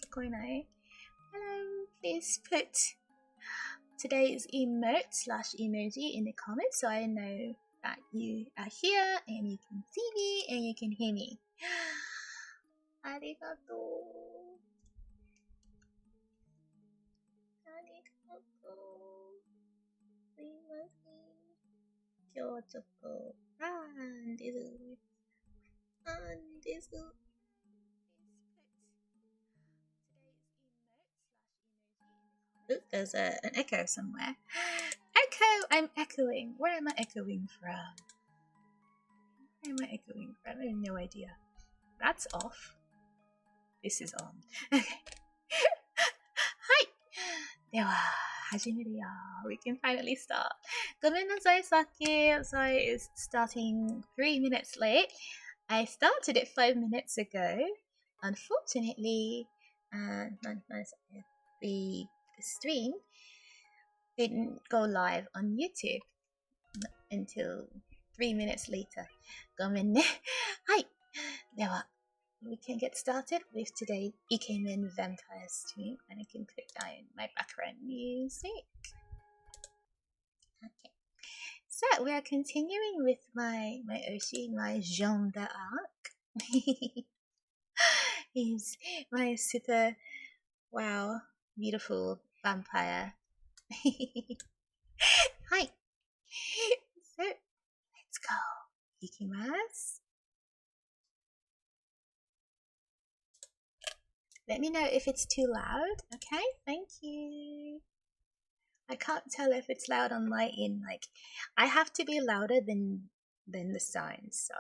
聞こえない? Hello, please put today's emote slash emoji in the comments so I know that you are here and you can see me and you can hear me. ありがとう。ありがとう。すいません。今日はちょっとなんです。なんです。Ooh, there's an echo somewhere. Echo! I'm echoing. Where am I echoing from? Where am I echoing from? I have no idea. That's off. This is on. Okay. Hi! では、始めるよ. We can finally start. ごめんなさい、さっき. Sorry, it's starting 3 minutes late. I started it 5 minutes ago. Unfortunately, the stream didn't go live on YouTube until 3 minutes later. ごめんね。はい。では、we can get started with today's Ikemen vampire stream, and I can put down my background music. Okay. So we are continuing with my Oshi, my Jean d'Arc. He's my super wow beautiful vampire. Hi. So let's go. Ikimasu. Let me know if it's too loud. Okay, thank you. I can't tell if it's loud on my end. Like, I have to be louder than the sound. So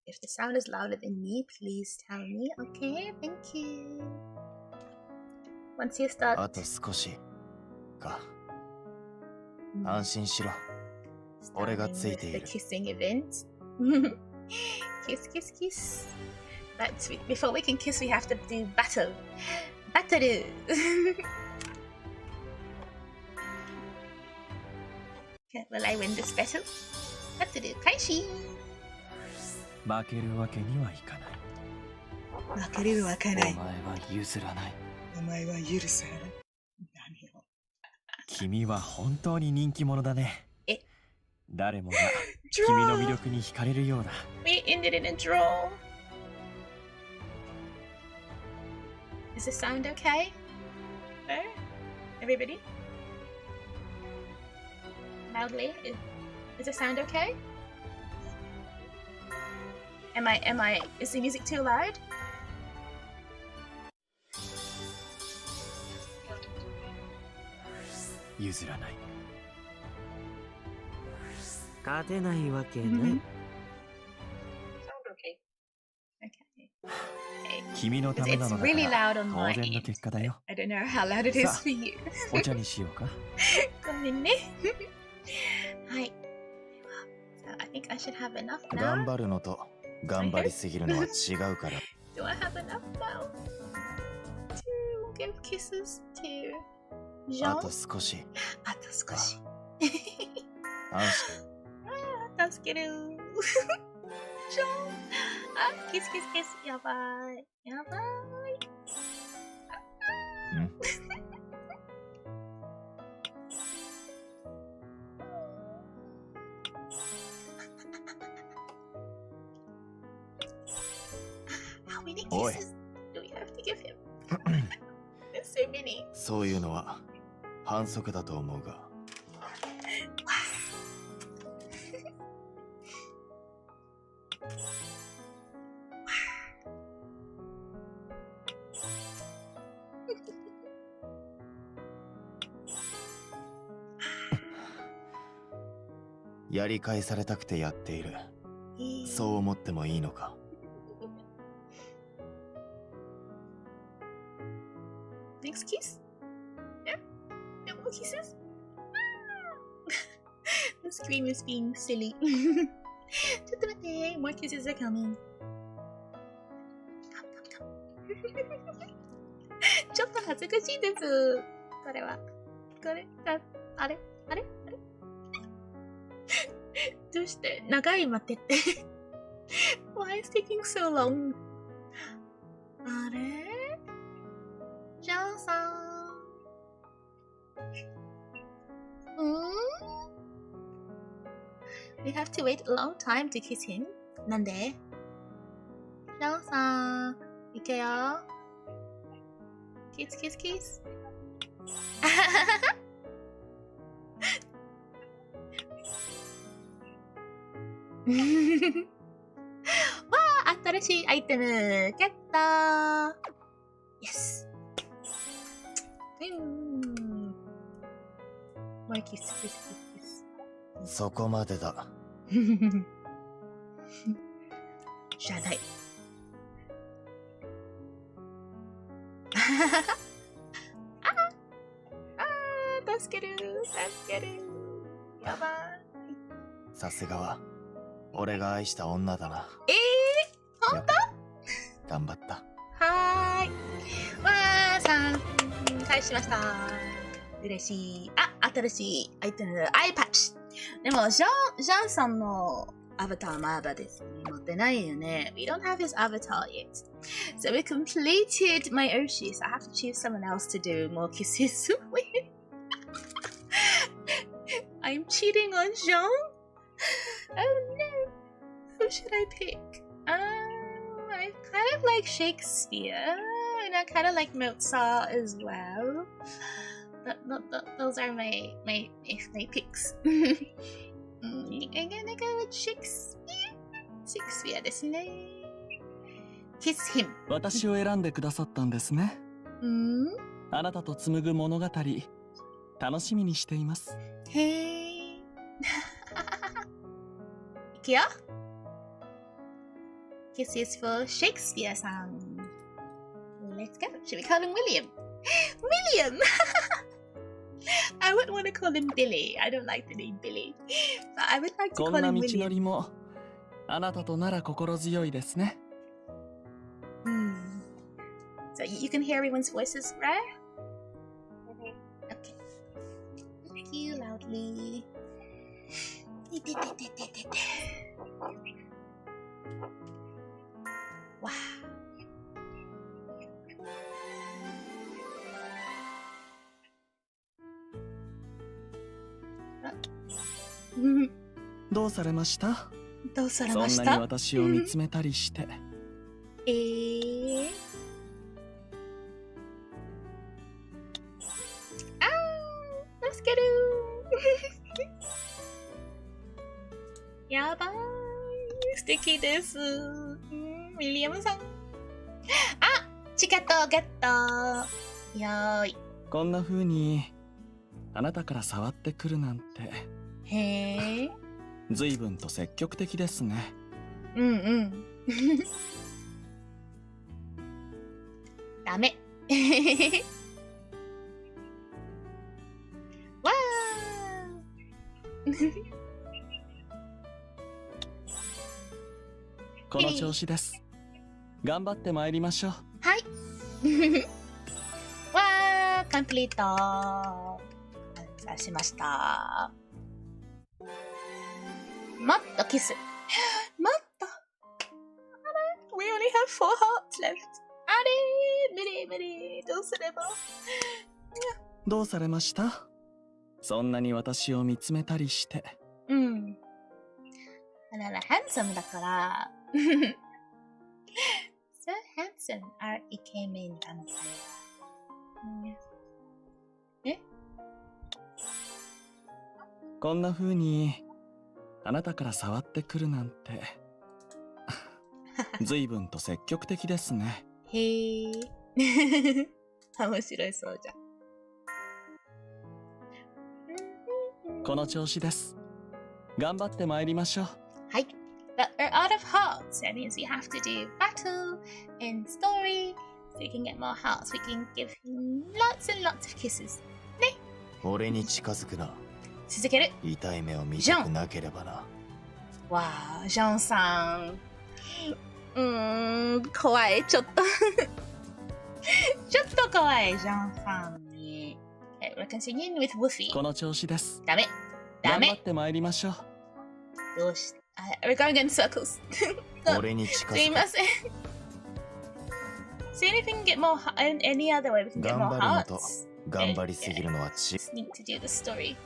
if the sound is louder than me, please tell me. Okay, thank you. Once you start. あと少しか。安心しろ。俺がついている。 The kissing event. Kiss, kiss, kiss. But before we can kiss, we have to do battle. Battle. Okay, will I win this battle? Battle, 開始。負けるわけにはいかない。負けるわけない。お前は譲らない。お前は許さない。何を。君は本当に人気者だね。誰もが君の魅力に惹かれるようだ。We ended in a draw. Is the sound okay? No? Everybody? Loudly? Is the sound okay? Is the music too loud?譲らない。勝てないわけない。Sound okay. Okay. 君のためなのだから当然の結果だよ。I don't know how loud it is for you. お茶にしようか。ごめんね。はい。So I think I should have enough now. 頑張るのと頑張りすぎるのは違うから。Do I have enough now to give kisses to Jean? あと少し。あと少し。安心。助ける。ジョン。あ、キスキスキス。やばい。やばい。How many kisses do we have to give him? There's so many. そういうのは反則だと思うが。やり返されたくてやっている。そう思ってもいいのか。Next kiss? Yeah? No more kisses? The scream is being silly. ちょっと待って、more kisses are coming. ちょっと恥ずかしいです。これは。あれどうして長い待ってって。Why is taking so long? あれジョンさん。We have to wait a long time to kiss him. なんで？ジョンさん、いけよ。キスキスキス。わあ、新しいアイテムゲットー。イエス。もうキスキスキスキス。そこまでだ。しゃあない。助ける助ける。やばい。さすがは俺が愛した女だな。本当？頑張った。はーい。わーさん返しました。嬉しい。あ、新しいアイテム、アイパッチ。でもジャンさんのアバターまだですね。持ってないよね。We don't have his avatar yet. So we completed my Oshi, so I have to choose someone else to do more kisses with. I'm cheating on Jean? Oh no. Who should I pick? I kind of like Shakespeare, and I kind of like Mozart as well. Those are my picks. I'm gonna go with Shakespeare. Shakespeare ですね。Kiss him. 私を選んでくださったんですね。あなたと紡ぐ物語、楽しみにしています。へー。いくよ。Kisses for Shakespeare さん。Let's go. Should we call him William? William! I wouldn't want to call him Billy. I don't like the name Billy. But I would like to こ call んな him 道の William. りもあなたとなら心強いですね。So you can hear everyone's voices, right? Okay. Thank you loudly. Wow. どうされました？どうされそんました？なに私を見つめたりして。助けるやばい。素敵です。ウィリアムさん。あ、チケットゲット。よーい。こんな風にあなたから触ってくるなんて。へえ。随分と積極的ですね。ダメ。わー。この調子です。頑張って参りましょう。はい。わー、コンプリート。完成しました。もっとキス。もっと。We only have 4 hearts left. あれー、無理。どうすれば。どうされました？そんなに私を見つめたりして。あらら、ハンサムだから。So handsome, our Ikemen だのかよ。こんな風にあなたから触ってくるなんて随分と積極的ですね。へー。面白いそうじゃん。この調子です。頑張って参りましょう。はい。But we're out of hearts. That means we have to do battle and story. So we can get more hearts. We can give him lots and lots of kisses. ね。俺に近づくな。続ける。痛い目を見たくなければな。わあ、ジョンさん。怖い。ちょっと。ちょっと怖い、ジョンさんに。Okay, we're continuing with Woofy. この調子です。ダメ。頑張って参りましょう。どうし、we're going in circles. 俺に近づく。すいません。See if we can get more. Any other way we can get more hearts. Just need to do the story.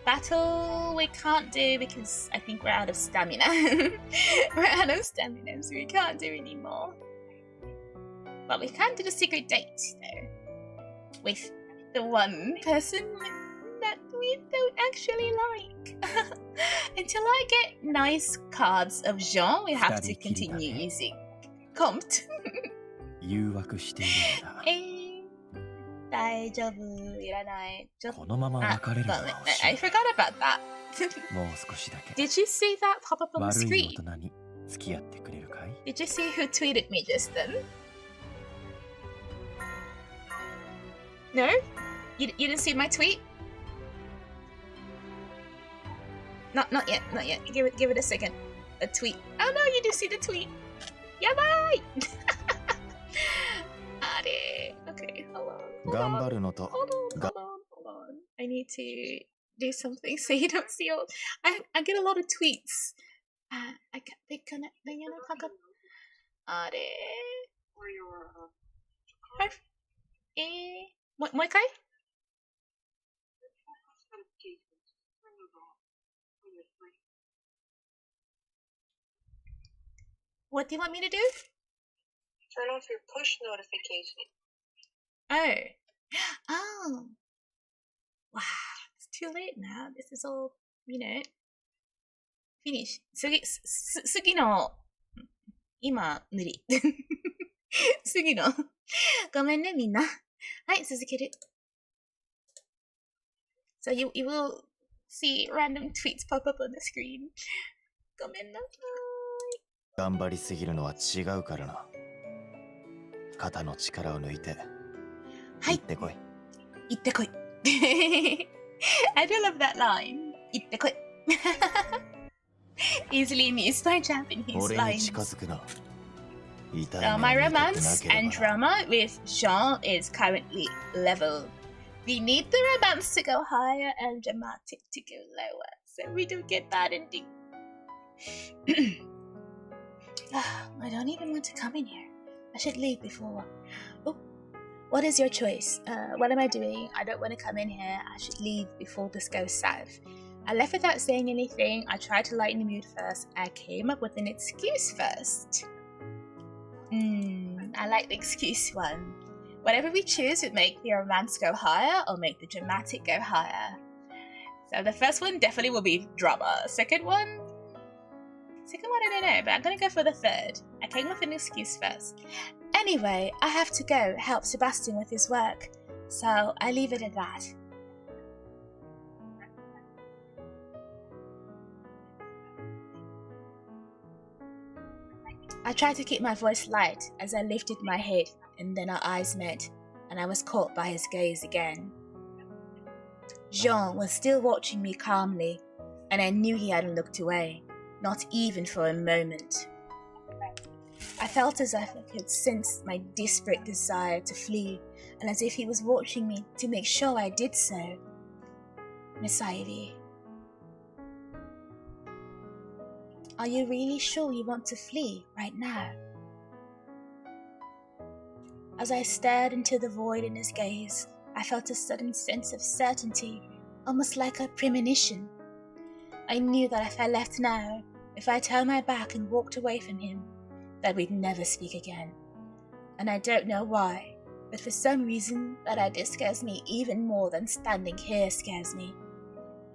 Battle we can't do because I think we're out of stamina. We're out of stamina, so we can't do anymore. But we can do the secret date though, with the one person that we don't actually like. Until I get nice cards of Jean, we have to continue using Compt. 誘惑しているんだ。大丈夫、いらない。このまま別れるのは惜しい。I forgot about that. もう少しだけ。Did you see that pop up on the 悪い screen? 大人に付き合ってくれるかい？ Did you see who tweeted me just then? No? You didn't see my tweet? Not yet, not yet. Give it a second. A tweet. Oh no, you do see the tweet. Yabai! Okay, hold on. I need to do something so you don't see all. I get a lot of tweets. They're gonna talk up. More kai? What do you want me to do? Turn off your push notification. Oh. Wow, it's too late now. This is all, finish. 次の、今、無理。次の。ごめんね、みんな。はい、続ける。So you will see random tweets pop up on the screen. ごめんなさい。頑張りすぎるのは違うからな。肩の力を抜いて。はい。行ってこい。行ってこい。I do love that line. 行ってこい。Easily amused by Japanese lines. 俺に近づくな。So my romance and drama with Jean is currently level. We need the romance to go higher and dramatic to go lower, so we don't get bad ending. I don't even want to come in here. I should leave before. Oh, what is your choice? What am I doing? I don't want to come in here. I should leave before this goes south. I left without saying anything. I tried to lighten the mood first. I came up with an excuse first. I like the excuse one. Whatever we choose would make the romance go higher or make the dramatic go higher. So the first one definitely will be drama. Second one, I don't know, but I'm gonna go for the third. I came with an excuse first. Anyway, I have to go help Sebastian with his work, so I leave it at that. I tried to keep my voice light as I lifted my head, and then our eyes met, and I was caught by his gaze again. Jean was still watching me calmly, and I knew he hadn't looked away, not even for a moment. I felt as if I could sense my desperate desire to flee, and as if he was watching me to make sure I did so. Miss Ivy, are you really sure you want to flee right now? As I stared into the void in his gaze, I felt a sudden sense of certainty, almost like a premonition. I knew that if I left now, if I turned my back and walked away from him, that we'd never speak again. And I don't know why, but for some reason that idea scares me even more than standing here scares me.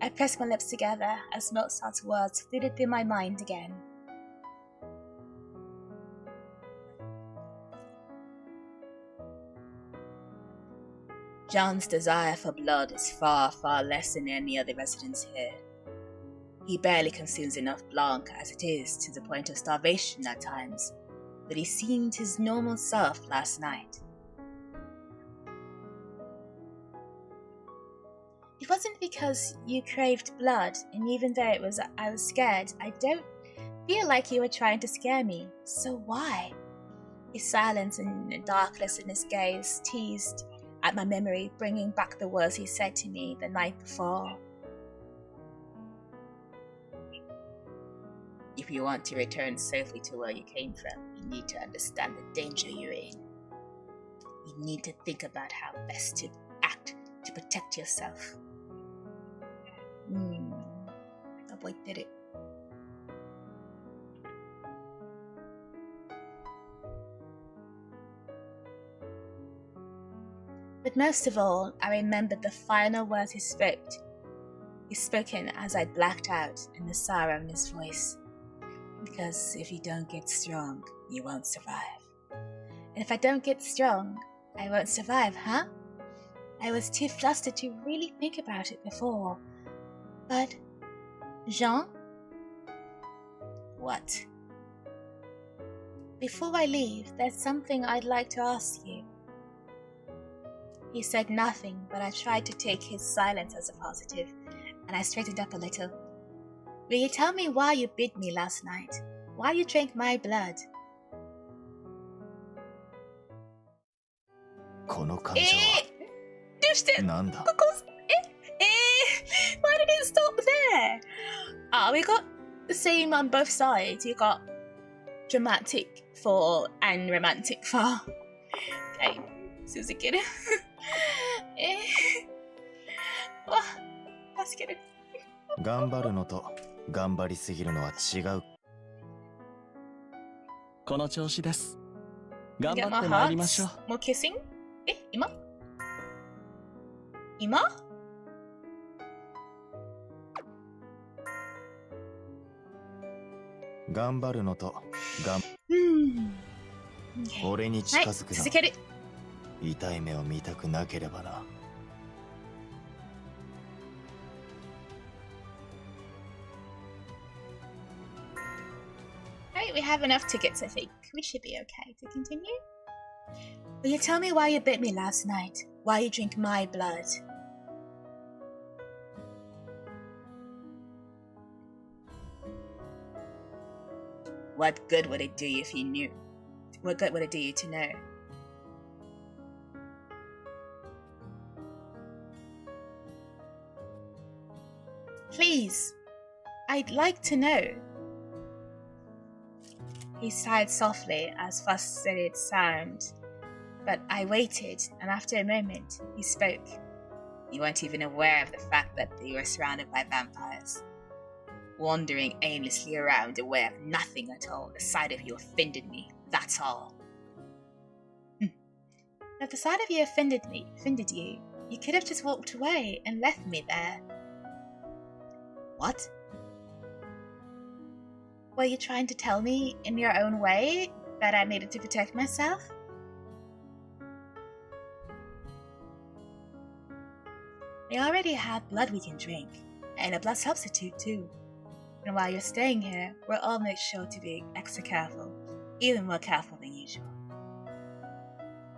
I pressed my lips together as Mozart's words flitted through my mind again. Jean's desire for blood is far, far less than any other residents here. He barely consumes enough blanc as it is to the point of starvation at times, but he seemed his normal self last night. It wasn't because you craved blood, and even though I was scared, I don't feel like you were trying to scare me, so why? His silence and the darkness in his gaze teased at my memory, bringing back the words he said to me the night before. You If you want to return safely to where you came from, you need to understand the danger you're in. You need to think about how best to act to protect yourself. That boy did it. But most of all, I remembered the final words he spoken as I blacked out in the sorrow in his voice. Because if you don't get strong, you won't survive. And if I don't get strong, I won't survive, huh? I was too flustered to really think about it before. But, Jean? What? Before I leave, there's something I'd like to ask you. He said nothing, but I tried to take his silence as a positive, and I straightened up a little. Will you tell me why you bit me last night? Why you drank my blood? この感情はどうしてなんだ Why did it stop there? We got the same on both sides. You got dramatic for and romantic for. Okay, 続ける助ける頑張るのと頑張りすぎるのは違う。この調子です。頑張ってまいりましょう。More kissing? 今頑張るのと俺に近づくな。続ける。痛い目を見たくなければな。Right, we have enough tickets, I think. We should be okay to continue. Will you tell me why you bit me last night? Why you drink my blood? What good would it do you if you knew? What good would it do you to know? Please, I'd like to know. He sighed softly as frustrated sound, but I waited, and after a moment, he spoke. You weren't even aware of the fact that you were surrounded by vampires. Wandering aimlessly around, aware of nothing at all. The sight of you offended me, that's all. If the sight of you offended you, you could have just walked away and left me there. What? Were you trying to tell me, in your own way, that I needed to protect myself? We already have blood we can drink, and a blood substitute too. And while you're staying here, we'll all make sure to be extra careful, even more careful than usual.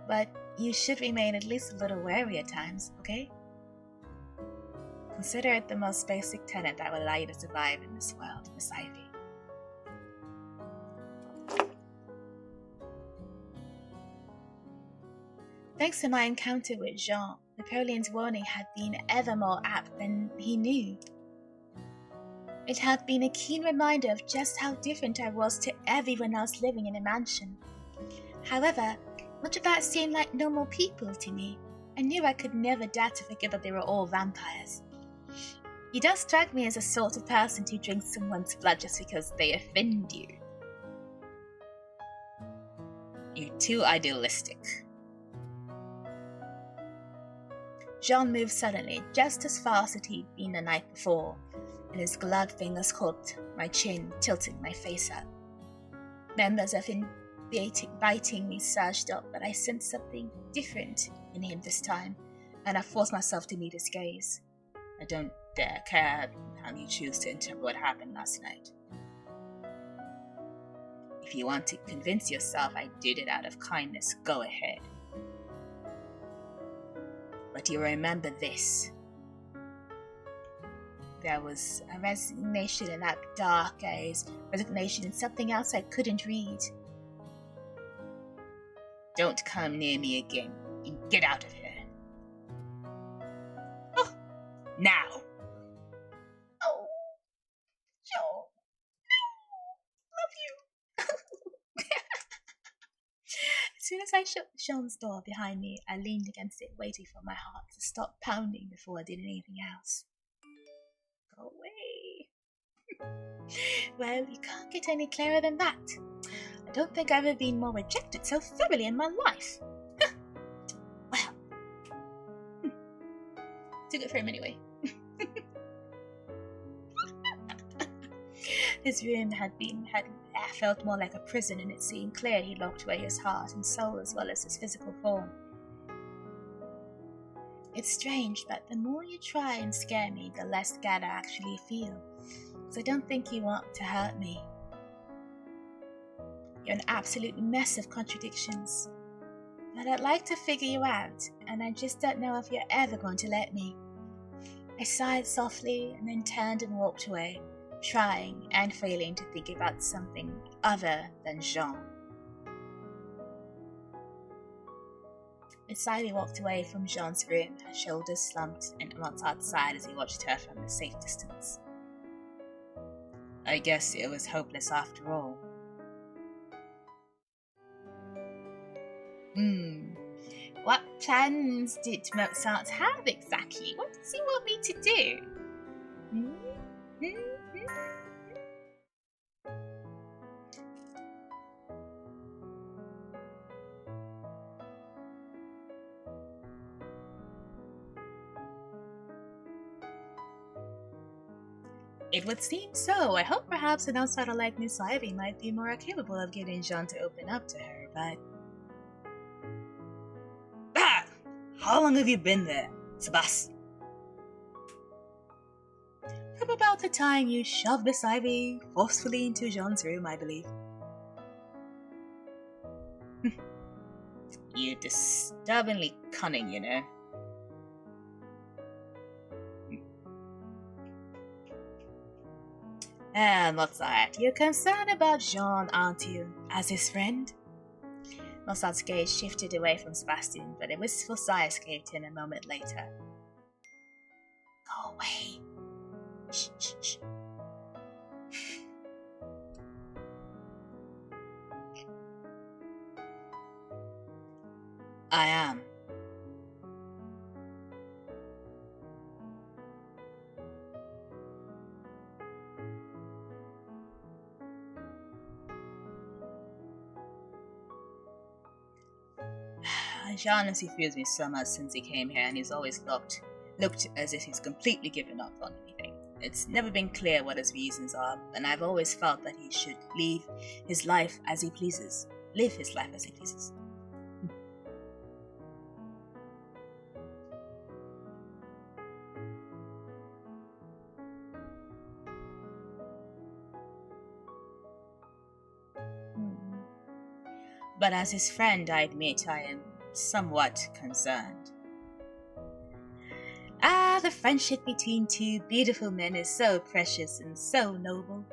But you should remain at least a little wary at times, okay? Consider it the most basic tenet that will allow you to survive in this world, Miss Ivy. Thanks to my encounter with Jean, Napoleon's warning had been ever more apt than he knew. It had been a keen reminder of just how different I was to everyone else living in a mansion. However, much of that seemed like normal people to me. I knew I could never dare to forget that they were all vampires. You don't strike me as the sort of person who drinks someone's blood just because they offend you. You're too idealistic. Jean moved suddenly, just as fast as he'd been the night before, and his gloved fingers caught my chin, tilting my face up. Members of him biting me surged up, but I sensed something different in him this time, and I forced myself to meet his gaze. I don't dare care how you choose to interpret what happened last night. If you want to convince yourself I did it out of kindness, go ahead. But you remember this. There was a resignation in that dark gaze, resignation in something else I couldn't read. Don't come near me again, and get out of here. Oh, now. Oh, Joe. as I shut Sean's door behind me, I leaned against it, waiting for my heart to stop pounding before I did anything else. Go away. Well, you can't get any clearer than that. I don't think I've ever been more rejected so thoroughly in my life. Well, too good for him anyway. His room had felt more like a prison, and it seemed clear he locked away his heart and soul as well as his physical form. It's strange, but the more you try and scare me, the less scared I actually feel. Because I don't think you want to hurt me. You're an absolute mess of contradictions. But I'd like to figure you out, and I just don't know if you're ever going to let me. I sighed softly and then turned and walked away, trying and failing to think about something other than Jean. I silently walked away from Jean's room, her shoulders slumped and Mont outside as he watched her from a safe distance. I guess it was hopeless after all. What plans did Mozart have exactly? What does he want me to do? It would seem so. I hope perhaps an outsider like Miss Ivy might be more capable of getting Jean to open up to her, but... Ah! How long have you been there, Sebas? From about the time you shoved Miss Ivy forcefully into Jean's room, I believe. You're disturbingly cunning, you know. Mozart, you're concerned about Jean, aren't you, as his friend? Mozart's gaze shifted away from Sebastian, but a wistful sigh escaped him a moment later. Go away. Shh, shh, shh. I am. Jean honestly fears me so much since he came here, and he's always looked as if he's completely given up on anything. It's never been clear what his reasons are, and I've always felt that he should live his life as he pleases. But as his friend, I admit I am somewhat concerned. The friendship between two beautiful men is so precious and so noble.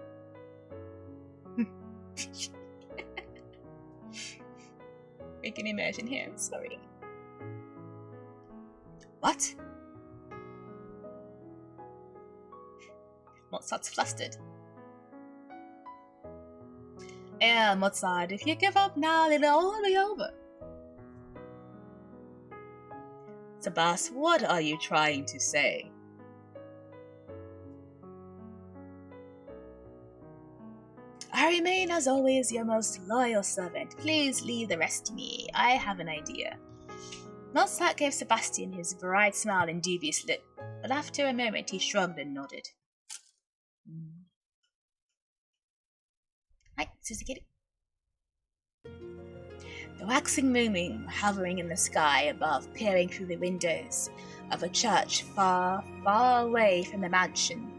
I can imagine him, sorry. What? Mozart's flustered. Yeah, Mozart, if you give up now, it'll all be over. Sebas, what are you trying to say? I remain, as always, your most loyal servant. Please leave the rest to me. I have an idea. Mozart gave Sebastian his bright smile and dubious look, but after a moment he shrugged and nodded. Hi, Suzuki. The waxing moon hovering in the sky above, peering through the windows of a church far, far away from the mansion.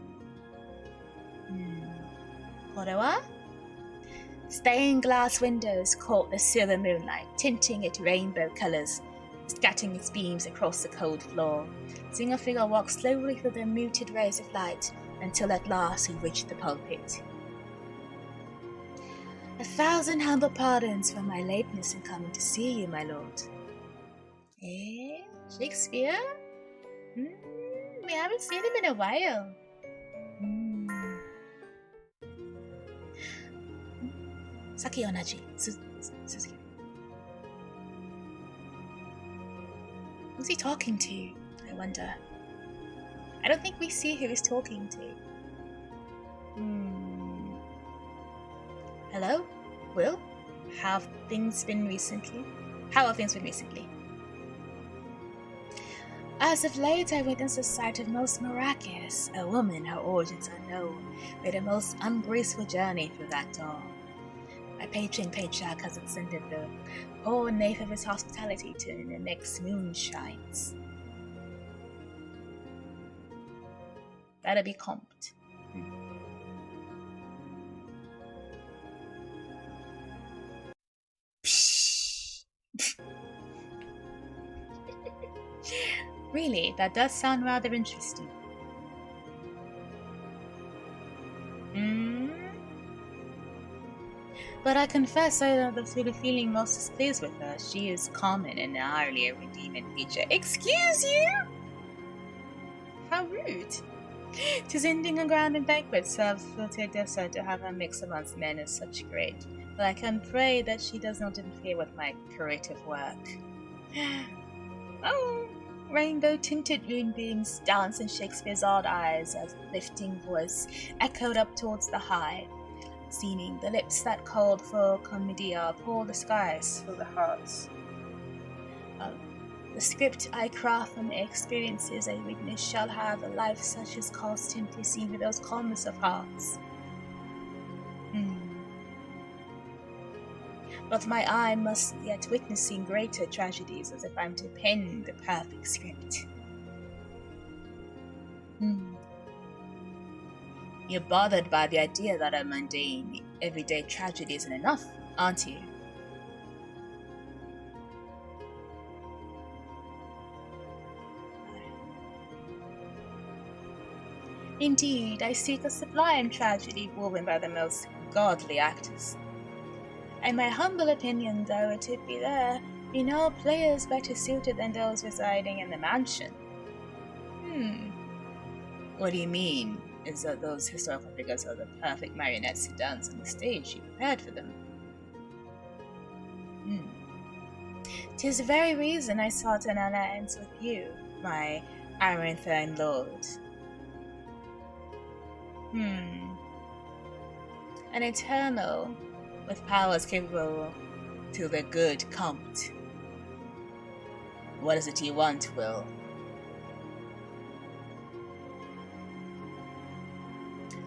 Korewa? Stained glass windows caught the silver moonlight, tinting it rainbow colors, scattering its beams across the cold floor. Seeing a figure walk slowly through the muted rays of light until at last he reached the pulpit. 1,000 humble pardons for my lateness in coming to see you, my lord. Shakespeare? We haven't seen him in a while. Saki onaji. Suzuki. Who's he talking to, I wonder? I don't think we see who he's talking to. Hello? Will? How have things been recently? As of late, I witnessed a sight of most miraculous. A woman, her origins unknown, made a most ungraceful journey through that door. My patron patriarch has extended the whole nape of his hospitality to the next moon shines. Gotta be comped. Really, that does sound rather interesting. But I confess I don't feel feeling most displeased with her. She is common and hardly a redeeming feature. Excuse you? How rude. 'Tis ending a grand banquet, so I've filtered dessert to have her mix amongst men is such great. But I can pray that she does not interfere with my creative work. Oh, rainbow-tinted moonbeams dance in Shakespeare's odd eyes as the lifting voice echoed up towards the high. Seeming the lips that called for commedia pour the skies through the hearts. The script I craft from the experiences I witness shall have a life such as caused him to see with those calmness of hearts. But my eye must yet witnessing greater tragedies as if I'm to pen the perfect script. You're bothered by the idea that a mundane, everyday tragedy isn't enough, aren't you? Indeed, I seek a sublime tragedy woven by the most godly actors. In my humble opinion, though, it would be there be no players better suited than those residing in the mansion. What do you mean? Is that those historical figures are the perfect marionettes who dance on the stage you prepared for them? 'Tis the very reason I sought an alliance with you, my Aranthine lord. An eternal, with powers capable to the good comped. What is it you want, Will?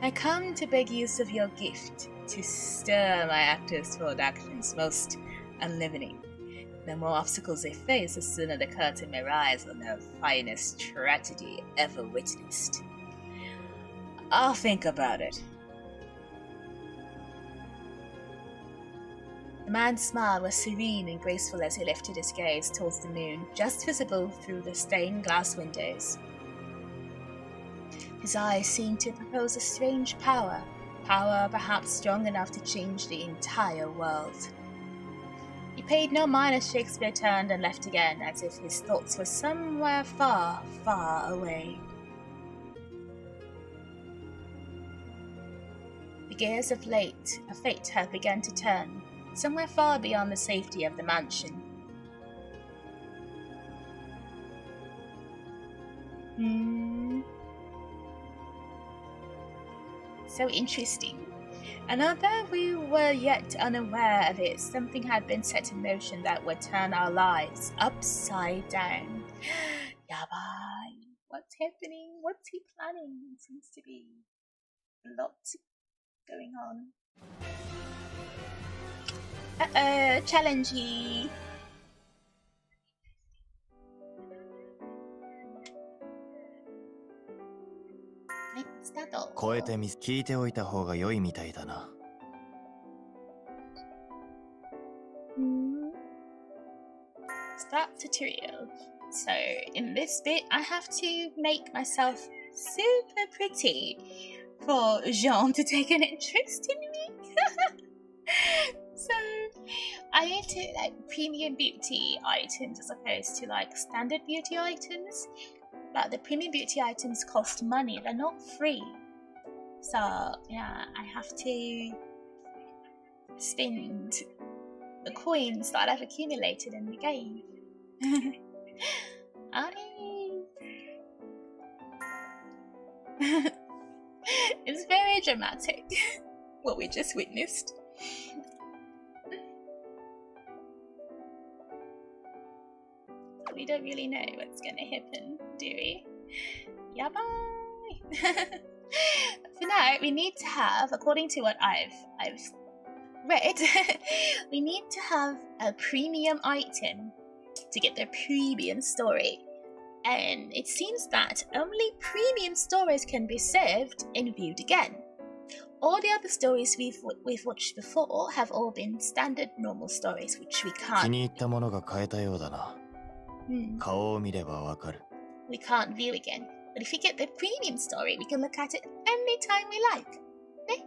I come to beg use of your gift to stir my actors toward actions most unliving. The more obstacles they face, the sooner the curtain may rise on the finest tragedy ever witnessed. I'll think about it. The man's smile was serene and graceful as he lifted his gaze towards the moon, just visible through the stained glass windows. His eyes seemed to propose a strange power perhaps strong enough to change the entire world. He paid no mind as Shakespeare turned and left again, as if his thoughts were somewhere far, far away. The gears of fate had begun to turn, somewhere far beyond the safety of the mansion. So interesting. And although we were yet unaware of it, something had been set in motion that would turn our lives upside down. Yabai. What's happening? What's he planning? Seems to be a lot going on. Challengey. スタート。超えて聞いておいた方が良いみたいだな。Start tutorial. So in this bit, I have to make myself super pretty for Jean to take an interest in me. So I need to like premium beauty items as opposed to like standard beauty items. But the premium beauty items cost money, they're not free. So yeah, I have to spend the coins that I've accumulated in the game. Ani! It's very dramatic, what we just witnessed. We don't really know what's gonna happen, do we? Yeah, bye! For now, we need to have, according to what I've read, we need to have a premium item to get the premium story. And it seems that only premium stories can be saved and viewed again. All the other stories we've watched before have all been standard normal stories, which we can't. We can't view again. But if we get the premium story, we can look at it anytime we like. Eh?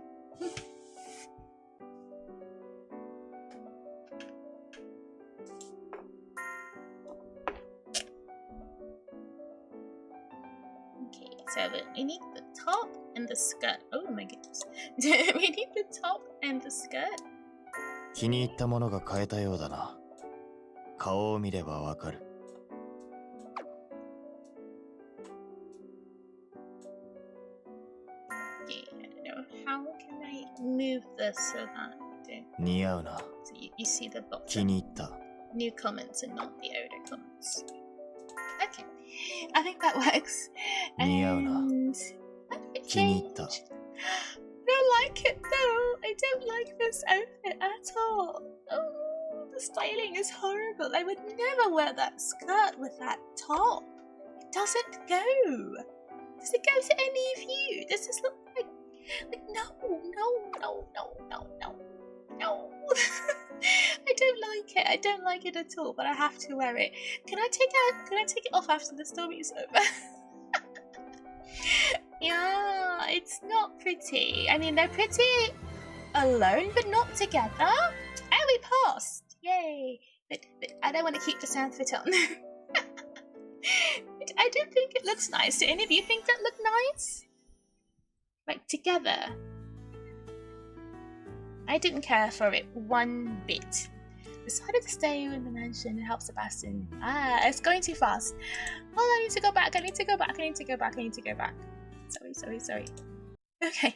Okay, so we need the top and the skirt. Oh my goodness. We need the top and the skirt. 気に入ったものが買えたようだな。顔を見ればわかる。How can I move this so that似合うな。 so you see the bottom 気に入った。 new comments and not the older comments. Okay, I think that works. 似合うな。 And 気に入った。 I don't like it though. I don't like this outfit at all. Oh, the styling is horrible. I would never wear that skirt with that top. It doesn't go. Does it go to any of you? Does this look like no. I don't like it. I don't like it at all, but I have to wear it. Can I take it off after the story is over? Yeah, it's not pretty. I mean, they're pretty alone, but not together. And we passed. Yay. But I don't want to keep this outfit on. I don't think it looks nice. Do any of you think that look nice? Like together? I didn't care for it one bit. Decided to stay in the mansion and help Sebastian. Ah, it's going too fast. Oh, I need to go back. Sorry. Okay.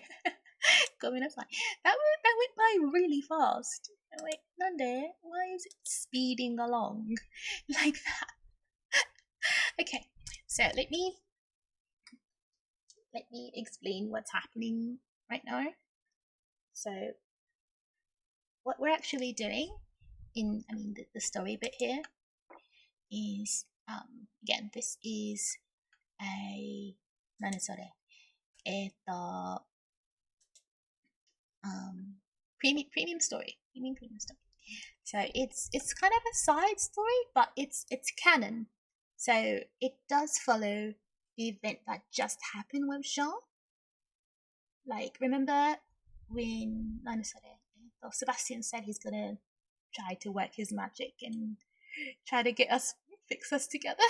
Going up fine. That went by really fast. Oh, wait, Nande, why is it speeding along like that? Okay, so let me explain what's happening right now. So what we're actually doing in the story bit here is again, this is a premium story. So it's kind of a side story, but it's canon. So it does follow the event that just happened with Jean. Like, remember when Sebastian said he's gonna try to work his magic and try to fix us together.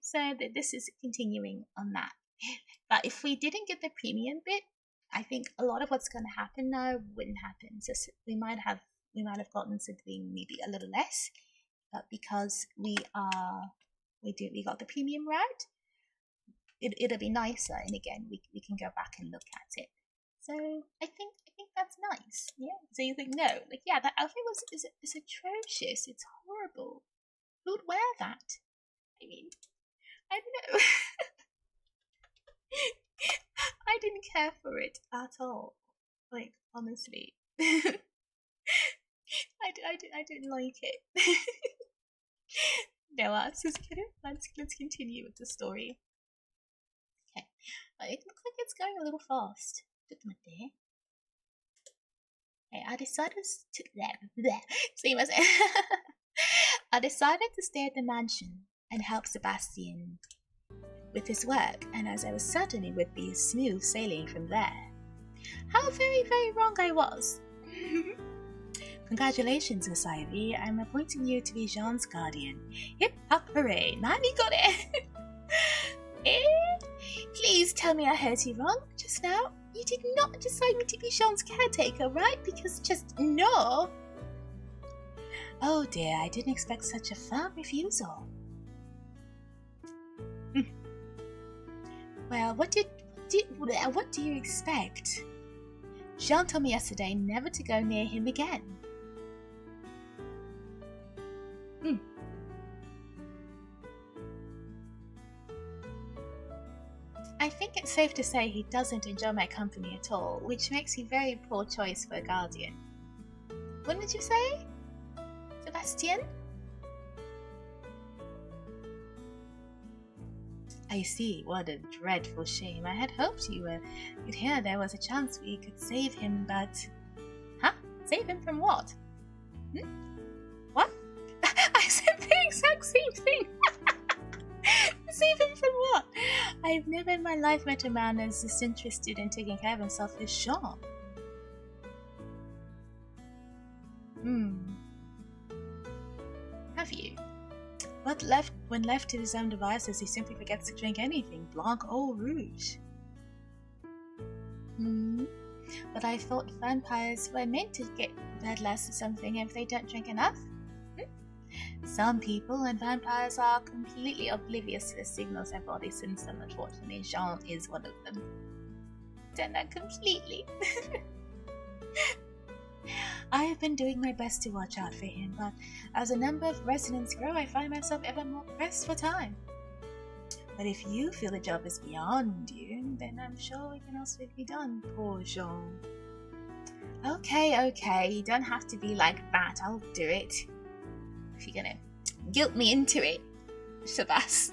So this is continuing on that. But if we didn't get the premium bit, I think a lot of what's going to happen now wouldn't happen. So we might have gotten something maybe a little less, but because we got the premium route, it'll be nicer. And again, we can go back and look at it. So I think that's nice. Yeah. So you think no, like yeah, that outfit is atrocious. It's horrible. Who'd wear that? I mean, I don't know. I didn't care for it at all. Like, honestly. I didn't like it. No, let's continue with the story. Okay. It looks like it's going a little fast. Okay, I decided to stay at the mansion and help Sebastian with his work, and as I was certain it would be smooth sailing from there. How very, very wrong I was! Congratulations, Miss Ivy. I'm appointing you to be Jean's guardian. Hip hop hooray! Nani got it! Please tell me I heard you wrong just now. You did not decide me to be Jean's caretaker, right? Because just no. Oh dear, I didn't expect such a firm refusal. Well, what do you expect? Jean told me yesterday never to go near him again. I think it's safe to say he doesn't enjoy my company at all, which makes a very poor choice for a guardian. What did you say, Sebastian? I see. What a dreadful shame. I had hoped you'd hear there was a chance we could save him, but... Huh? Save him from what? What? I said the exact same thing! Save him from what? I've never in my life met a man as disinterested in taking care of himself as Jean. Have you? When left to his own devices, he simply forgets to drink anything, blanc or rouge. But I thought vampires were meant to get bloodlust or something if they don't drink enough. Some people and vampires are completely oblivious to the signals their bodies send them. Unfortunately, Jean is one of them. Done that completely. I have been doing my best to watch out for him, but as the number of residents grow, I find myself ever more pressed for time. But if you feel the job is beyond you, then I'm sure it can also be done, poor Jean. Okay, you don't have to be like that, I'll do it. If you're gonna guilt me into it, Sebas.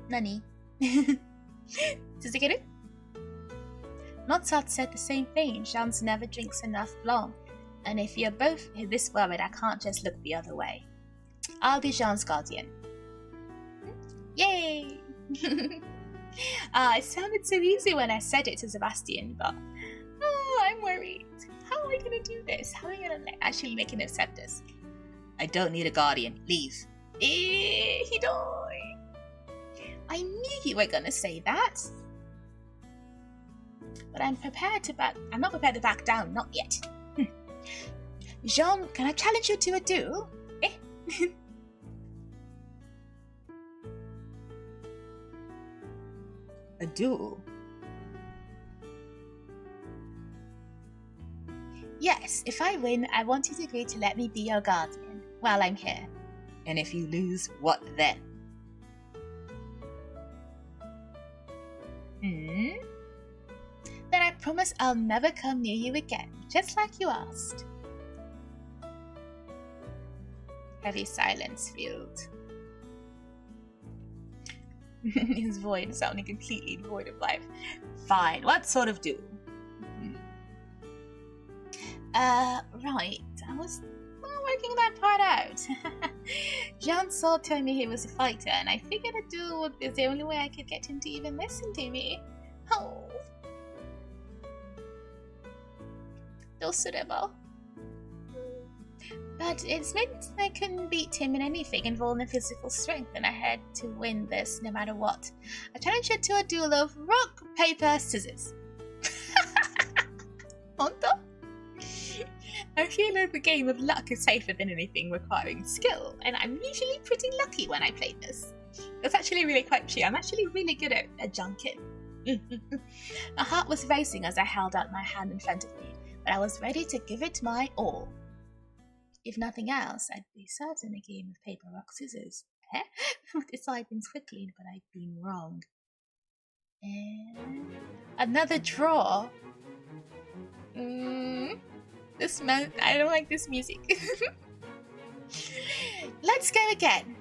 Nani? Suzukiru? Mozart said the same thing. Jean's never drinks enough blanc. And if you're both this worried, I can't just look the other way. I'll be Jean's guardian. Yay! It sounded so easy when I said it to Sebastian, but I'm worried. How am I gonna do this? How am I gonna actually make him accept this? I don't need a guardian. Leave. Hidoi. I knew you were gonna say that. But I'm not prepared to back down, not yet. Jean, can I challenge you to a duel? A duel? Yes, if I win, I want you to agree to let me be your guardian while I'm here. And if you lose, what then? Then I promise I'll never come near you again, just like you asked. Heavy silence filled. His void sounding completely void of life. Fine, what sort of duel? Right, I was working that part out. Jean Saul told me he was a fighter, and I figured a duel would be the only way I could get him to even listen to me. Oh. But it's meant I couldn't beat him in anything involving physical strength, and I had to win this no matter what. I challenged you to a duel of rock, paper, scissors. Honto? I feel like the game of luck is safer than anything requiring skill, and I'm usually pretty lucky when I play this. It's actually really quite true. I'm actually really good at junking. My heart was racing as I held out my hand in front of me, but I was ready to give it my all. If nothing else, I'd be certain a game of paper, rock, scissors. Decide things quickly, but I'd been wrong. And another draw. This month, I don't like this music. Let's go again.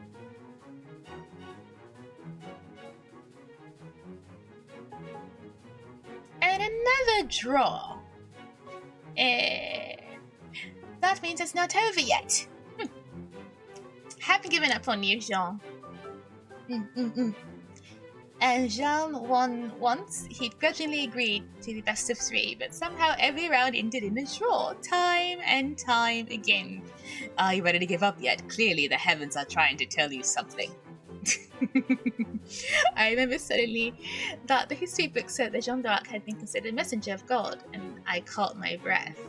And another draw. That means it's not over yet. Haven't given up on you, Jean. And Jean won once. He'd grudgingly agreed to the best of 3, but somehow every round ended in a draw, time and time again. Are you ready to give up yet? Clearly the heavens are trying to tell you something. I remember suddenly that the history book said that Jean d'Arc had been considered messenger of God, and I caught my breath.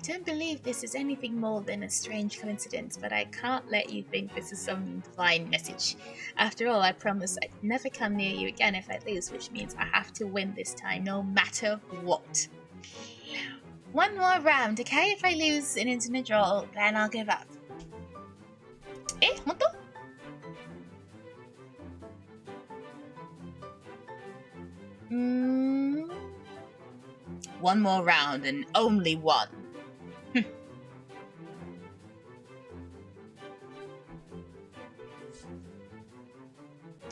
don't believe this is anything more than a strange coincidence, but I can't let you think this is some blind message. After all, I promise I'd never come near you again if I lose, which means I have to win this time, no matter what. One more round, okay? If I lose and it's in a draw, then I'll give up. Eh? Honto? One more round and only one.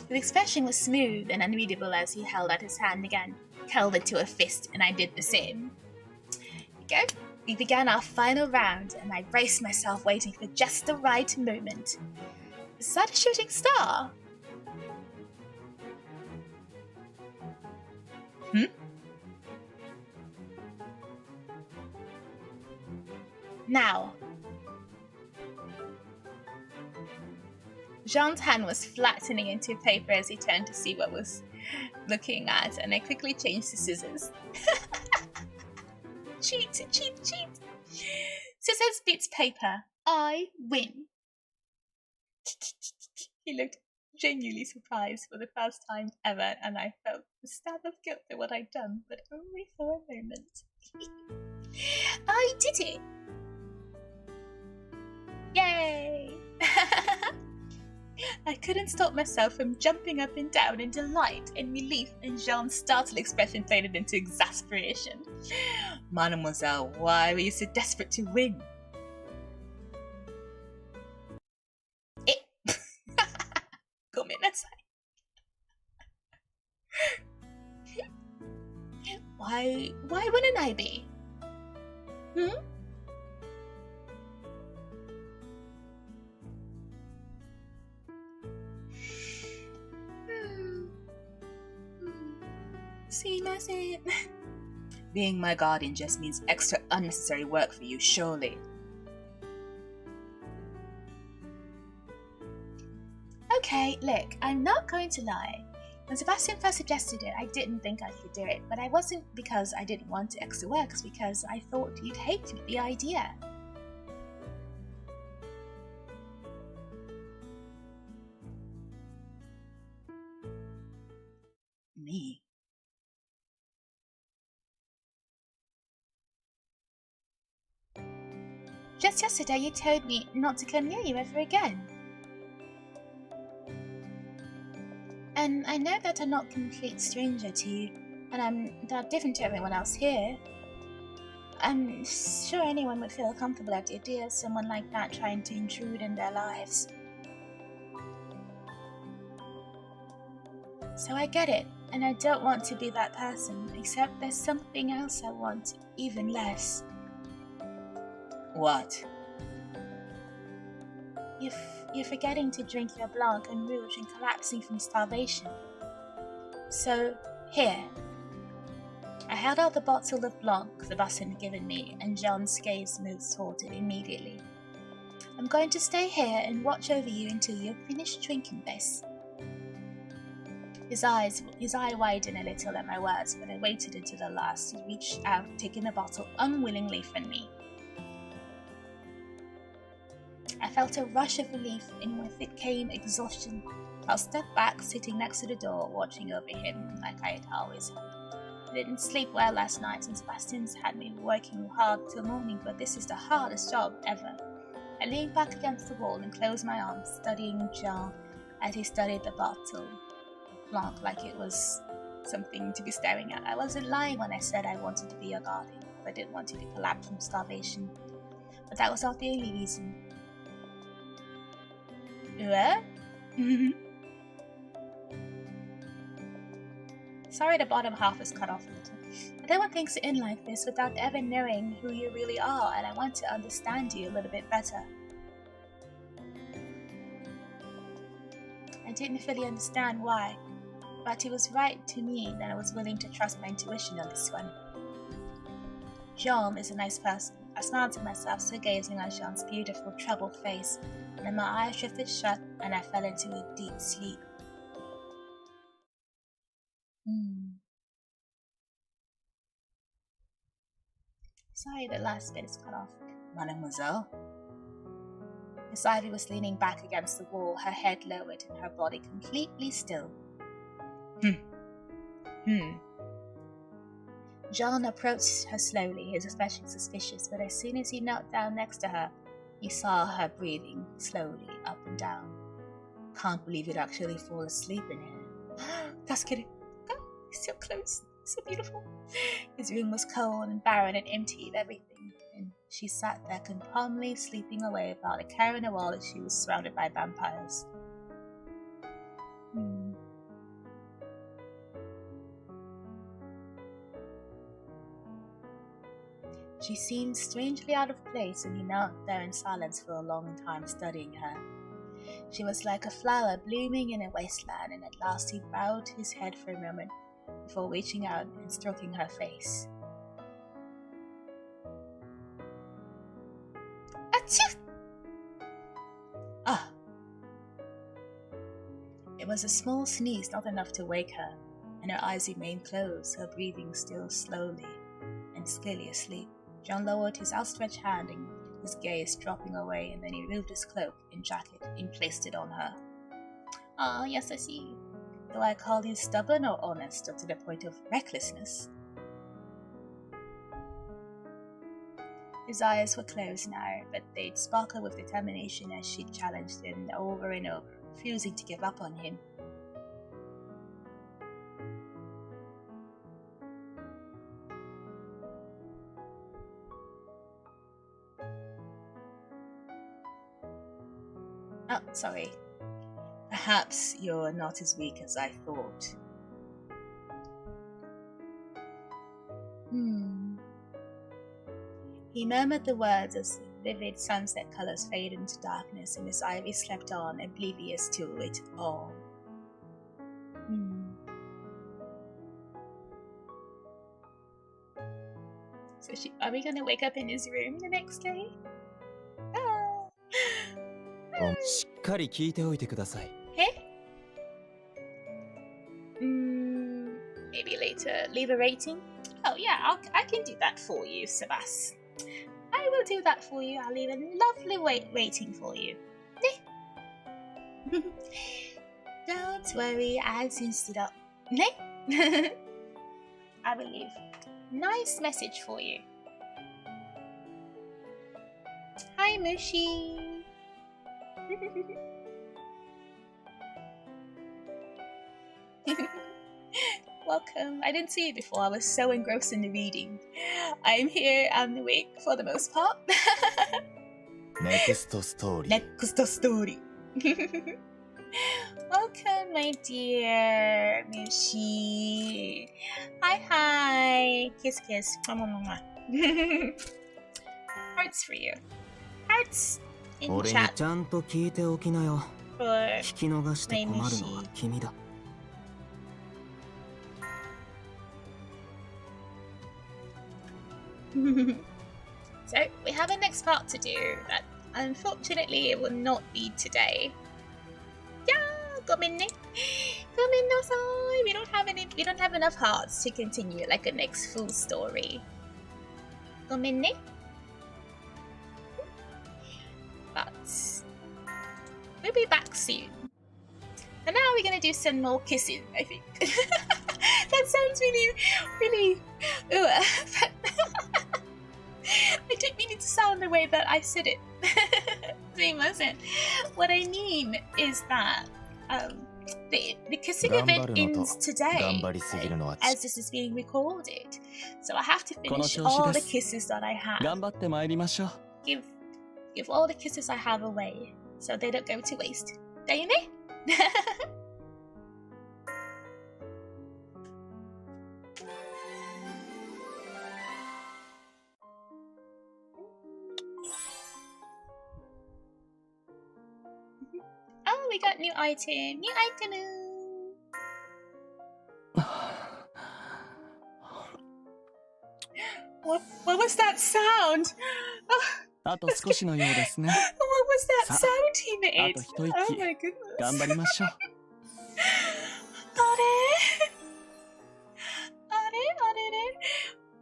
The expression was smooth and unreadable as he held out his hand again, curled it to a fist, and I did the same. Here we go. We began our final round, and I braced myself, waiting for just the right moment. Is that a shooting star? Now. Jean's hand was flattening into paper as he turned to see what was looking at, and I quickly changed to scissors. Cheat! Scissors beats paper. I win. He looked genuinely surprised for the first time ever, and I felt a stab of guilt for what I'd done, but only for a moment. I did it! Yay! I couldn't stop myself from jumping up and down in delight and relief, and Jean's startled expression faded into exasperation. Mademoiselle, why were you so desperate to win? Gomenasai. Why wouldn't I be? Being my guardian just means extra unnecessary work for you, surely. Okay, look, I'm not going to lie. When Sebastian first suggested it, I didn't think I could do it, but I wasn't because I didn't want extra work, it's because I thought you'd hate the idea. Me? Just yesterday you told me not to come near you ever again. And I know that I'm not a complete stranger to you, and I'm not different to everyone else here. I'm sure anyone would feel comfortable at the idea of someone like that trying to intrude in their lives. So I get it, and I don't want to be that person, except there's something else I want even less. What? You're forgetting to drink your Blanc and Rouge and collapsing from starvation. So, here. I held out the bottle of Blanc Sebastian had given me, and Jean's gaze moved toward it immediately. I'm going to stay here and watch over you until you've finished drinking this. His eye widened a little at my words, but I waited until the last. He reached out, taking the bottle unwillingly from me. I felt a rush of relief, and with it came exhaustion. I stepped back, sitting next to the door, watching over him like I had always had. I didn't sleep well last night, and Sebastian's had me working hard till morning, but this is the hardest job ever. I leaned back against the wall and closed my arms, studying Jean as he studied the bottle of Blanc like it was something to be staring at. I wasn't lying when I said I wanted to be your guardian. I didn't want you to collapse from starvation. But that was not the only reason. What? Sorry the bottom half is cut off a little. But everyone thinks you're in like this without ever knowing who you really are, and I want to understand you a little bit better. I didn't fully understand why, but it was right to me that I was willing to trust my intuition on this one. Jean is a nice person. I smiled to myself, still gazing at Jean's beautiful, troubled face, and then my eyes drifted shut and I fell into a deep sleep. Sorry, the last bit is cut off. Mademoiselle? Miss Ivy was leaning back against the wall, her head lowered and her body completely still. John approached her slowly, his expression suspicious, but as soon as he knelt down next to her, he saw her breathing slowly up and down. Can't believe you'd actually fall asleep in here. That's kidding. Oh, he's so close, so beautiful. His room was cold and barren and empty of everything, and she sat there calmly sleeping away without a care in the world as she was surrounded by vampires. She seemed strangely out of place, and he knelt there in silence for a long time, studying her. She was like a flower blooming in a wasteland, and at last he bowed his head for a moment before reaching out and stroking her face. Achoo! Ah! It was a small sneeze, not enough to wake her, and her eyes remained closed, her breathing still slowly and clearly asleep. John lowered his outstretched hand and his gaze dropping away, and then he removed his cloak and jacket and placed it on her. Ah, yes, I see. Do I call you stubborn or honest, or to the point of recklessness? His eyes were closed now, but they'd sparkle with determination as she challenged him over and over, refusing to give up on him. Oh, sorry. Perhaps you're not as weak as I thought. He murmured the words as the vivid sunset colors faded into darkness, and Miss Ivy slept on, oblivious to it all. So are we gonna wake up in his room the next day? Maybe later. Leave a rating? Oh yeah, I can do that for you, Sebas. I will do that for you. I'll leave a lovely rating for you. Don't worry, I'll soon sit up. I will leave a nice message for you. Hi, Mushi. Welcome. I didn't see you before. I was so engrossed in the reading. I'm here and awake for the most part. Next story. Next story. Welcome, my dear Mushi. Hi. Kiss, kiss. Hearts for you. Hearts in chat. For my Mushi. So, we have a next part to do, but unfortunately it will not be today. Yeah, we don't have enough hearts to continue like a next full story. But we'll be back soon. And now we're gonna do some more kissing, I think. That sounds really I didn't mean it to sound the way that I said it. What I mean is that the kissing event ends today, as this is being recorded. So I have to finish all the kisses that I have. Give all the kisses I have away, so they don't go to waste. Oh, we got new item. New item. What was that sound? What was that sound he made? Oh my goodness.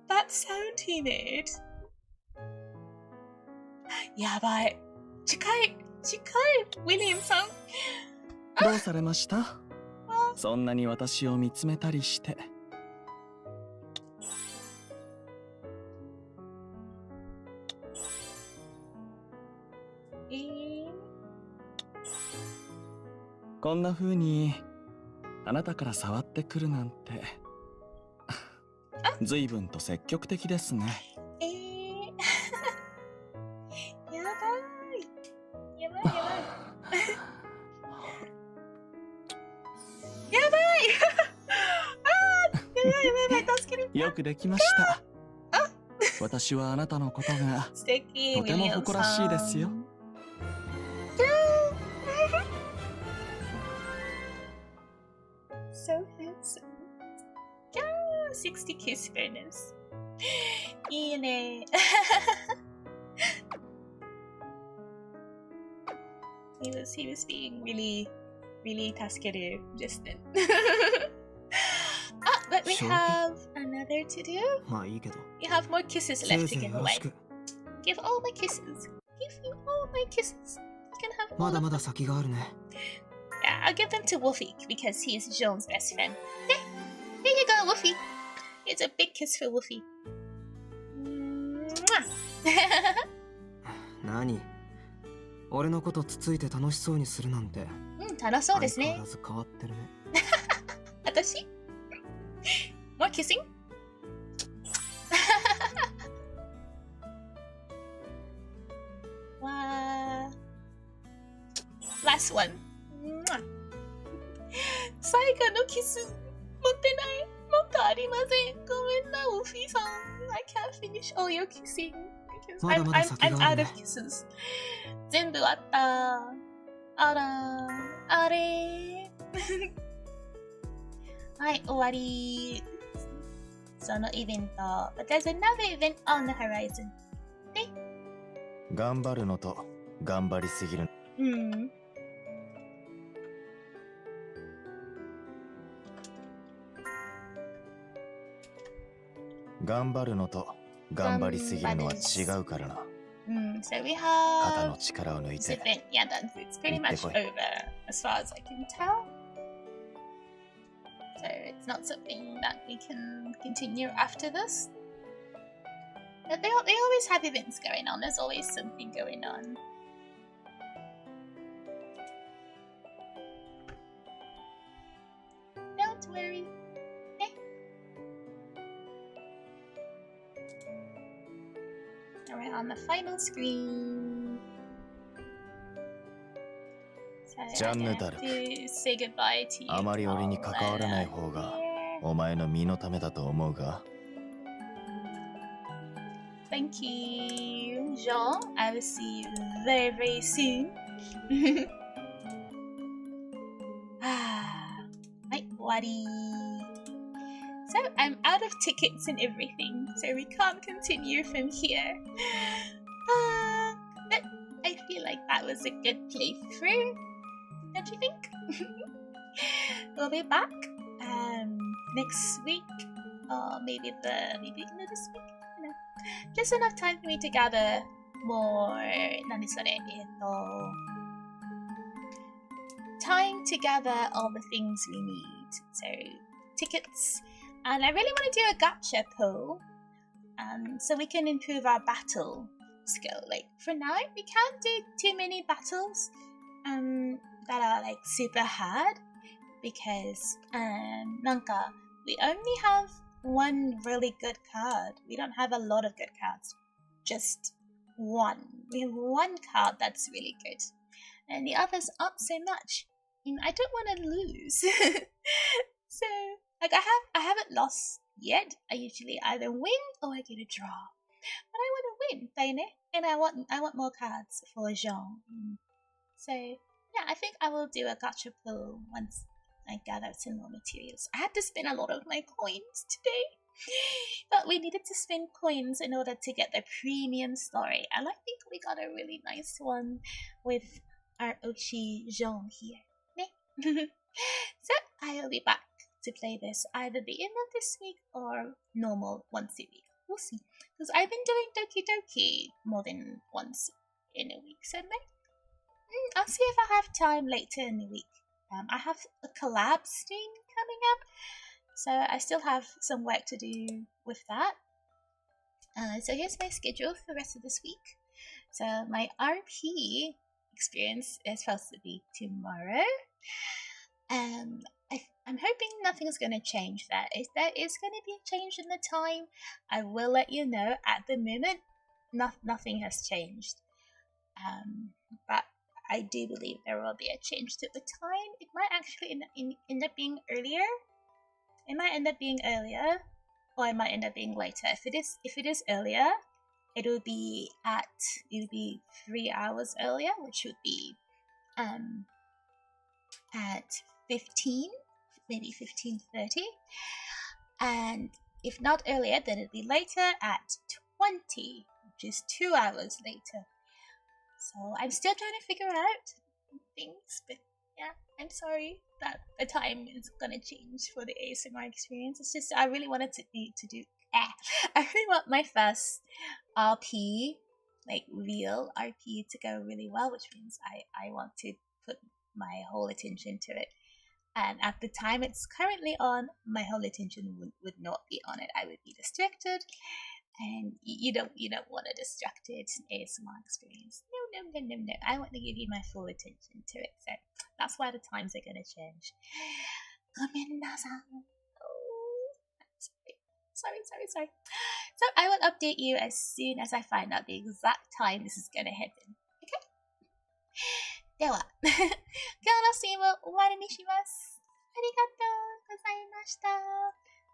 That sound he made. やばい。近いウィリアムさん。どうされました？そんなに私を見つめたりして。こんな風にあなたから触ってくるなんて随分と積極的ですね。やばいやばい助ける。よくできました。私はあなたのことが素敵。とても誇らしいですよ。So handsome. 60 kiss bonus. いいね。he was being really助ける just then. But we have another to do. You have more kisses left to give away. Give all my kisses. Give you all my kisses. You can have all of them. Yeah, I'll give them to Wolfie because he is Jean's best friend. Here you go, Wolfie. Here's a big kiss for Wolfie. 何？俺のことつついて楽しそうにするなんて。楽しそうですね。相変わらず変わってるね。私？More kissing? Wow. Last one. 最後のキス持ってない。もっとありません。ごめんな、ウフィさん。I can't finish all your kissing because I'm out of kisses. 全部あった。あら、あれ。はい、終わり。そのイベント。But there's another event on the horizon. ね。頑張るのと頑張りすぎる。頑張るのと頑張りすぎるのは違うからな。So we have 肩の力を抜いて。Yeah, it's pretty much over as far as I can tell. So it's not something that we can continue after this. But they always have events going on. There's always something going on. Don't worry. Okay. And we're on the final screen. So I have to say goodbye to you. あまり俺に関わらない方がお前の身のためだと思うが。Thank you, Jean. I will see you very, very soon. はい、終わり。So I'm out of tickets and everything, so we can't continue from here. But I feel like that was a good playthrough. Don't you think? We'll be back next week, or maybe the beginning of this week. You know, just enough time for me to gather more. Time to gather all the things we need. So tickets, and I really want to do a gacha pull, so we can improve our battle skill. Like for now, we can't do too many battles that are like super hard because we only have one really good card. We don't have a lot of good cards, just one. We have one card that's really good, and the others aren't so much. And I don't want to lose. So like I haven't lost yet. I usually either win or I get a draw. But I want to win, don't I? And I want more cards for Jean. So yeah, I think I will do a gacha pull once I gather some more materials. I had to spend a lot of my coins today. But we needed to spend coins in order to get the premium story. And I think we got a really nice one with our Oshi Jean here. So I will be back to play this either the end of this week or normal once a week. We'll see. Because I've been doing Doki Doki more than once in a week, so I'll see if I have time later in the week. I have a collab stream coming up, so I still have some work to do with that. So here's my schedule for the rest of this week. So my RP experience is supposed to be tomorrow. I'm hoping nothing's going to change that. If there is going to be a change in the time, I will let you know. At the moment, nothing has changed. But I do believe there will be a change to the time. It might actually end up being earlier. It might end up being earlier, or it might end up being later. If it is earlier, it will be 3 hours earlier, which would be at 15, maybe 15:30. And if not earlier, then it'll be later at 20, which is 2 hours later. So I'm still trying to figure out things, but yeah, I'm sorry that the time is gonna change for the ASMR experience. It's just I really wanted I really want my first RP, like real RP, to go really well, which means I want to put my whole attention to it. And at the time it's currently on, my whole attention would not be on it. I would be distracted, and you don't want a distracted ASMR experience. No. I want to give you my full attention to it. So that's why the times are gonna change. Sorry. So I will update you as soon as I find out the exact time this is gonna happen. Okay? では、今日のストリームを終わりにします。ありがとうございました。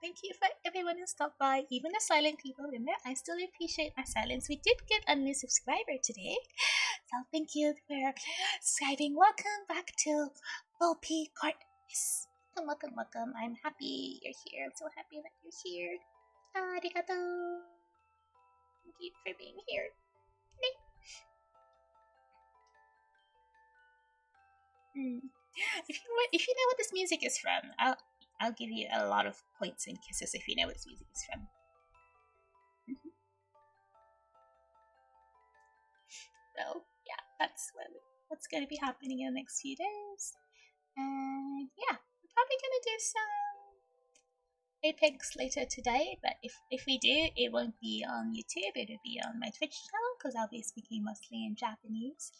Thank you for everyone who stopped by, even the silent people in there. I still appreciate my silence. We did get a new subscriber today, so thank you for subscribing. Welcome back to OP Court. Yes, welcome. I'm happy you're here. I'm so happy that you're here. Arigato. Thank you for being here. If you know what this music is from, I'll give you a lot of points and kisses if you know what this music is from. So yeah, that's what's going to be happening in the next few days. And yeah, I'm probably going to do some Apex later today, but if we do, it won't be on YouTube, it'll be on my Twitch channel, because I'll be speaking mostly in Japanese.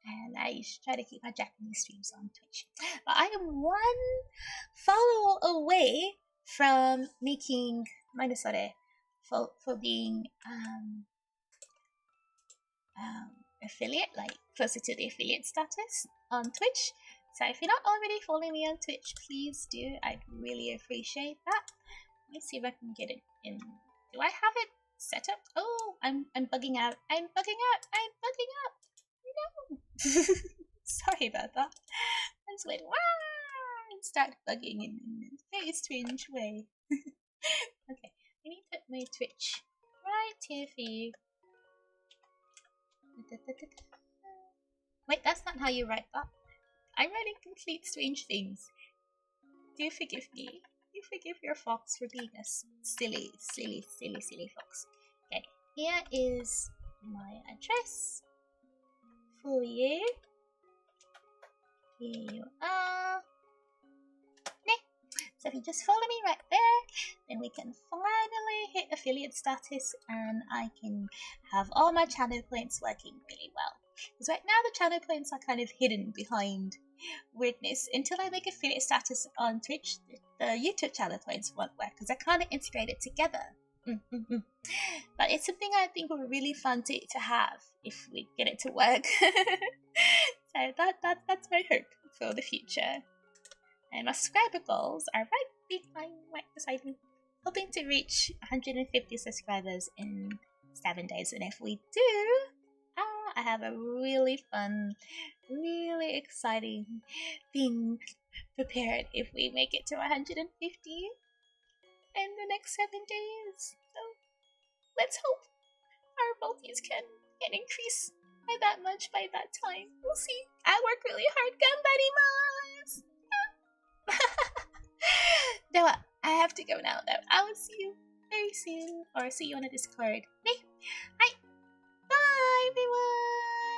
And I try to keep my Japanese streams on Twitch. But I am one follow away from making Minnesota for being affiliate, like closer to the affiliate status on Twitch. So if you're not already following me on Twitch, please do. I'd really appreciate that. Let me see if I can get it in. Do I have it set up? Oh, I'm bugging out. I'm bugging out. No. Sorry about that. I just went wow and started bugging in a very strange way. Okay, let me put my Twitch right here for you. Wait, that's not how you write that. I'm writing complete strange things. Do forgive me. Do forgive your fox for being a silly fox. Okay, here is my address for you. Here you are. So if you just follow me right there, then we can finally hit affiliate status and I can have all my channel points working really well. Because right now the channel points are kind of hidden behind weirdness. Until I make affiliate status on Twitch, the YouTube channel points won't work because I kind of integrate it together. But it's something I think would be really fun to have if we get it to work. So that's my hope for the future. And my subscriber goals are right beside me. Hoping to reach 150 subscribers in 7 days. And if we do, I have a really fun, really exciting thing prepared if we make it to 150 in the next 7 days. So let's hope our multis can increase by that much by that time. We'll see. I work really hard. Ganbarimasu! No, I have to go now though. I will see you very soon. Or see you on the Discord. Hey! Hi! Bye everyone!